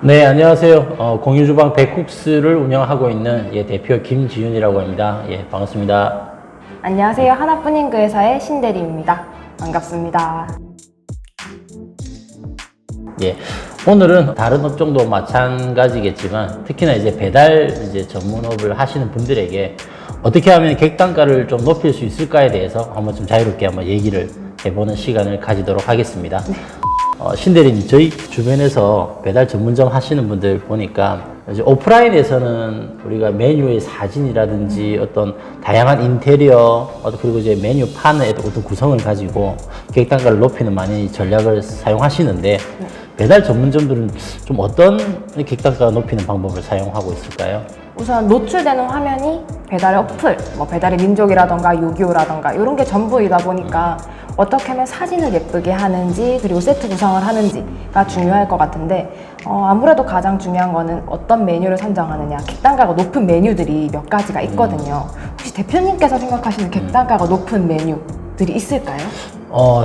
네, 안녕하세요. 공유주방 백국스를 운영하고 있는 대표 김지윤이라고 합니다. 반갑습니다. 안녕하세요. 하나뿐인 그 회사의 신대리입니다. 반갑습니다. 오늘은 다른 업종도 마찬가지겠지만 특히나 배달 전문업을 하시는 분들에게 어떻게 하면 객단가를 좀 높일 수 있을까에 대해서 한번 좀 자유롭게 한번 얘기를 해보는 시간을 가지도록 하겠습니다. 네. 신대리님, 저희 주변에서 배달 전문점 하시는 분들 보니까 이제 오프라인에서는 우리가 메뉴의 사진이라든지 어떤 다양한 인테리어, 그리고 메뉴 판의 어떤 구성을 가지고 객단가를 높이는 많이 전략을 사용하시는데, 네. 배달 전문점들은 좀 어떤 객단가 높이는 방법을 사용하고 있을까요? 우선 노출되는 화면이 배달의 어플, 배달의 민족이라던가 요기요라던가 이런 게 전부이다 보니까 어떻게 하면 사진을 예쁘게 하는지 그리고 세트 구성을 하는지가 중요할 것 같은데 아무래도 가장 중요한 거는 어떤 메뉴를 선정하느냐. 객단가가 높은 메뉴들이 몇 가지가 있거든요. 혹시 대표님께서 생각하시는 객단가가 높은 메뉴들이 있을까요?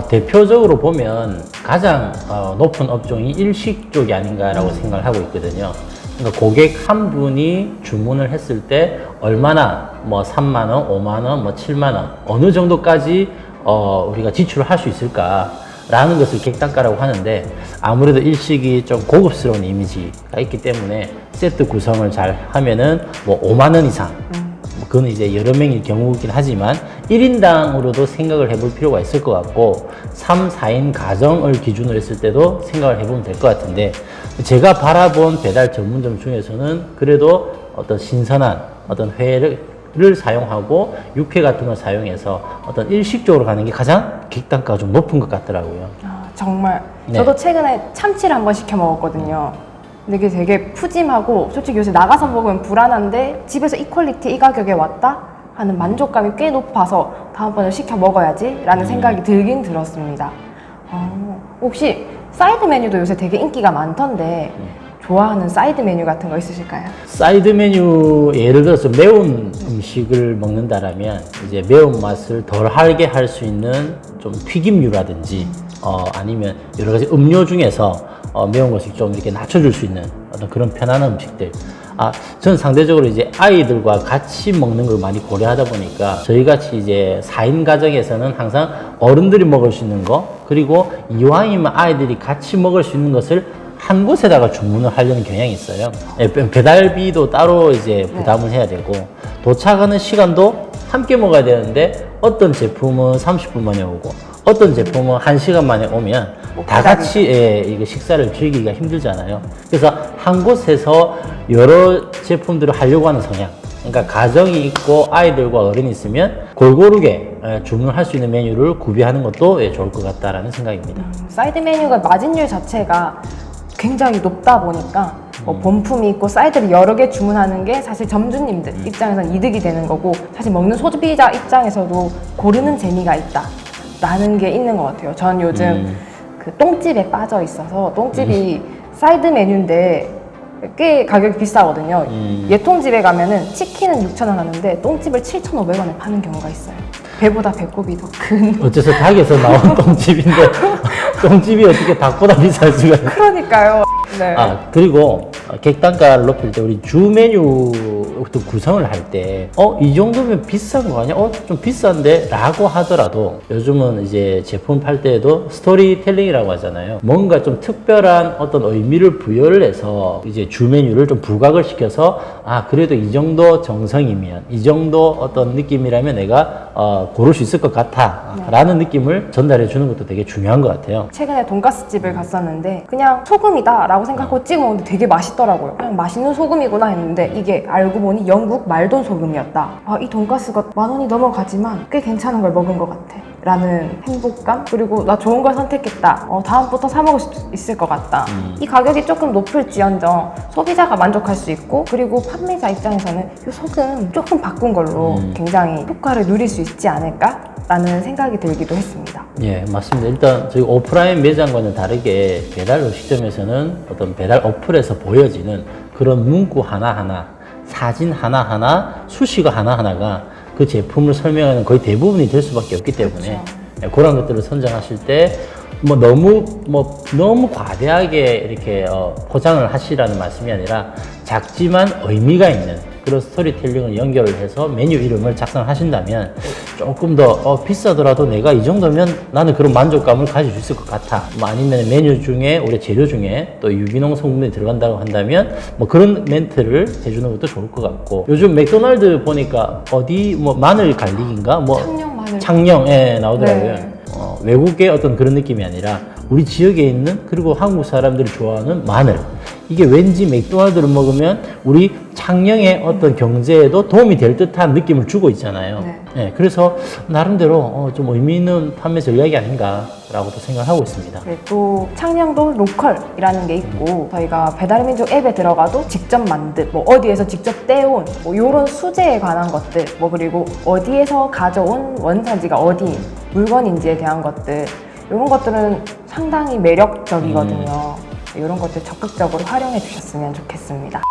대표적으로 보면 가장 높은 업종이 일식 쪽이 아닌가라고 생각을 하고 있거든요. 그러니까 고객 한 분이 주문을 했을 때 얼마나 3만 원, 5만 원, 7만 원 어느 정도까지 우리가 지출을 할 수 있을까라는 것을 객단가라고 하는데, 아무래도 일식이 좀 고급스러운 이미지가 있기 때문에 세트 구성을 잘 하면은 5만 원 이상, 그건 여러 명일 경우이긴 하지만 1인당으로도 생각을 해볼 필요가 있을 것 같고, 3, 4인 가정을 기준으로 했을 때도 생각을 해보면 될 것 같은데, 제가 바라본 배달 전문점 중에서는 그래도 어떤 신선한 어떤 회를 사용하고 육회 같은 걸 사용해서 어떤 일식적으로 가는 게 가장 객단가가 좀 높은 것 같더라고요. 정말. 네. 저도 최근에 참치를 한번 시켜 먹었거든요. 근데 이게 되게 푸짐하고 솔직히 요새 나가서 먹으면 불안한데 집에서 이 퀄리티 이 가격에 왔다 하는 만족감이 꽤 높아서 다음번에 시켜 먹어야지 라는 생각이 들긴 들었습니다. 혹시 사이드 메뉴도 요새 되게 인기가 많던데 좋아하는 사이드 메뉴 같은 거 있으실까요? 사이드 메뉴, 예를 들어서 매운 음식을 먹는다라면 매운맛을 덜 하게 할 수 있는 좀 튀김류라든지 아니면 여러 가지 음료 중에서 매운 것을 좀 이렇게 낮춰줄 수 있는 어떤 그런 편안한 음식들. 저는 상대적으로 아이들과 같이 먹는 걸 많이 고려하다 보니까 저희 같이 4인 가정에서는 항상 어른들이 먹을 수 있는 거, 그리고 이왕이면 아이들이 같이 먹을 수 있는 것을 한 곳에다가 주문을 하려는 경향이 있어요. 배달비도 따로 부담을 해야 되고, 도착하는 시간도 함께 먹어야 되는데 어떤 제품은 30분 만에 오고 어떤 제품은 1시간 만에 오면 다 같이 이게 식사를 즐기기가 힘들잖아요. 그래서 한 곳에서 여러 제품들을 하려고 하는 성향, 그러니까 가정이 있고 아이들과 어른이 있으면 골고루게 주문을 할 수 있는 메뉴를 구비하는 것도 좋을 것 같다라는 생각입니다. 사이드 메뉴가 마진율 자체가 굉장히 높다 보니까 본품이 있고 사이드를 여러 개 주문하는 게 사실 점주님들 입장에서는 이득이 되는 거고, 사실 먹는 소비자 입장에서도 고르는 재미가 있다 라는 게 있는 것 같아요. 전 요즘 그 똥집에 빠져 있어서, 똥집이 사이드 메뉴인데 꽤 가격이 비싸거든요. 예통집에 가면은 치킨은 6,000원 하는데 똥집을 7,500원에 파는 경우가 있어요. 배보다 배꼽이 더 큰. 어째서 닭에서 나온 똥집인데 똥집이 어떻게 닭보다 비쌀 수가 있어요? 그러니까요. 네. 그리고 객단가를 높일 때 우리 주 메뉴 구성을 할 때 이 정도면 비싼 거 아니야? 좀 비싼데? 라고 하더라도 요즘은 제품 팔 때에도 스토리텔링이라고 하잖아요. 뭔가 좀 특별한 어떤 의미를 부여를 해서 주 메뉴를 좀 부각을 시켜서 그래도 이 정도 정성이면, 이 정도 어떤 느낌이라면 내가 고를 수 있을 것 같아 라는 느낌을 전달해 주는 것도 되게 중요한 것 같아요. 최근에 돈가스 집을 갔었는데 그냥 소금이다 라고 생각하고 찍어 먹는데 되게 맛있더라고요. 그냥 맛있는 소금이구나 했는데 이게 알고 보니 영국 말돈 소금이었다. 이 돈가스가 10,000원이 넘어가지만 꽤 괜찮은 걸 먹은 것 같아 라는 행복감, 그리고 나 좋은 걸 선택했다, 다음부터 사 먹을 수 있을 것 같다. 이 가격이 조금 높을지언정 소비자가 만족할 수 있고, 그리고 판매자 입장에서는 이 소금 조금 바꾼 걸로 굉장히 효과를 누릴 수 있지 않을까 라는 생각이 들기도 했습니다. 예, 맞습니다. 일단 저희 오프라인 매장과는 다르게 배달 음식점에서는 어떤 배달 어플에서 보여지는 그런 문구 하나하나, 사진 하나하나, 수식어 하나하나가 그 제품을 설명하는 거의 대부분이 될 수밖에 없기 때문에 그런 것들을 선정하실 때 너무 과대하게 이렇게 포장을 하시라는 말씀이 아니라 작지만 의미가 있는 그런 스토리텔링을 연결을 해서 메뉴 이름을 작성하신다면 조금 더 비싸더라도 내가 이 정도면 나는 그런 만족감을 가질 수 있을 것 같아. 아니면 메뉴 중에 우리 재료 중에 또 유기농 성분이 들어간다고 한다면 그런 멘트를 해주는 것도 좋을 것 같고, 요즘 맥도날드 보니까 어디 마늘 갈릭인가 창녕 마늘. 창녕 나오더라고요. 네. 외국의 어떤 그런 느낌이 아니라 우리 지역에 있는, 그리고 한국 사람들이 좋아하는 마늘. 이게 왠지 맥도날드를 먹으면 우리 창녕의 어떤 경제에도 도움이 될 듯한 느낌을 주고 있잖아요. 네. 그래서 나름대로 좀 의미 있는 판매 전략이 아닌가라고도 생각하고 있습니다. 네, 또 창녕도 로컬이라는 게 있고, 저희가 배달민족 앱에 들어가도 직접 만든, 어디에서 직접 떼온 이런 수제에 관한 것들, 그리고 어디에서 가져온 원산지가 어디인 물건인지에 대한 것들, 이런 것들은 상당히 매력적이거든요. 이런 것들 적극적으로 활용해 주셨으면 좋겠습니다.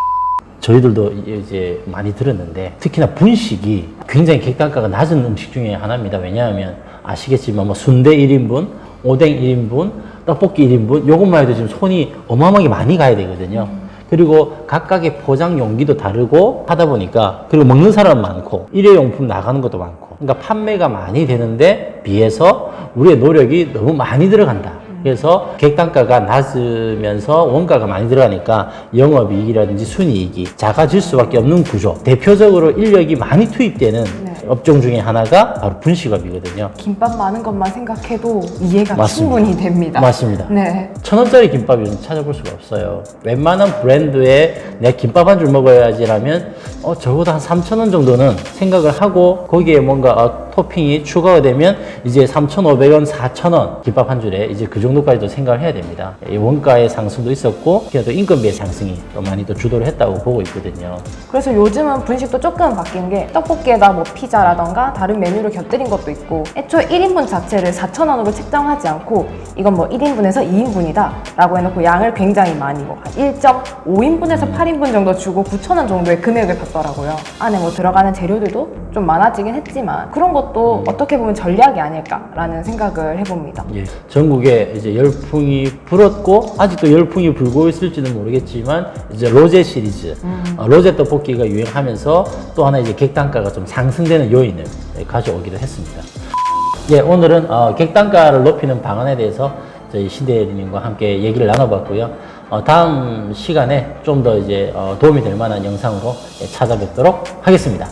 저희들도 이제 많이 들었는데, 특히나 분식이 굉장히 객단가가 낮은 음식 중에 하나입니다. 왜냐하면 아시겠지만 순대 1인분, 오뎅 1인분, 떡볶이 1인분, 요것만 해도 지금 손이 어마어마하게 많이 가야 되거든요. 그리고 각각의 포장 용기도 다르고 하다 보니까, 그리고 먹는 사람 많고 일회용품 나가는 것도 많고, 그러니까 판매가 많이 되는데 비해서 우리의 노력이 너무 많이 들어간다. 그래서 객단가가 낮으면서 원가가 많이 들어가니까 영업이익이라든지 순이익이 작아질 수밖에 없는 구조. 대표적으로 인력이 많이 투입되는 업종 중에 하나가 바로 분식업이거든요. 김밥 많은 것만 생각해도 이해가 맞습니다. 충분히 됩니다. 맞습니다. 네. 1,000원짜리 김밥 요즘 찾아볼 수가 없어요. 웬만한 브랜드에 내가 김밥 한 줄 먹어야지라면 적어도 한 3,000원 정도는 생각을 하고, 거기에 뭔가 토핑이 추가가 되면 이제 3,500원, 4,000원 김밥 한 줄에 이제 그 정도까지도 생각을 해야 됩니다. 이 원가의 상승도 있었고, 그래도 인건비의 상승이 또 많이 또 주도를 했다고 보고 있거든요. 그래서 요즘은 분식도 조금 바뀐 게, 떡볶이에다 피자라던가 다른 메뉴를 곁들인 것도 있고, 애초에 1인분 자체를 4,000원으로 책정하지 않고 이건 1인분에서 2인분이다 라고 해놓고 양을 굉장히 많이 한 1.5인분에서 8인분 정도 주고 9,000원 정도의 금액을 받더라고요. 안에 들어가는 재료들도 좀 많아지긴 했지만 그런 것도 어떻게 보면 전략이 아닐까라는 생각을 해봅니다. 예, 전국에 이제 열풍이 불었고 아직도 열풍이 불고 있을지는 모르겠지만, 이제 로제 시리즈, 로제 떡볶이가 유행하면서 또 하나 이제 객단가가 좀 상승되는 요인을 가져오기도 했습니다. 예, 오늘은 객단가를 높이는 방안에 대해서 저희 신대리님과 함께 얘기를 나눠봤고요. 다음 시간에 좀 더 이제 도움이 될 만한 영상으로 찾아뵙도록 하겠습니다.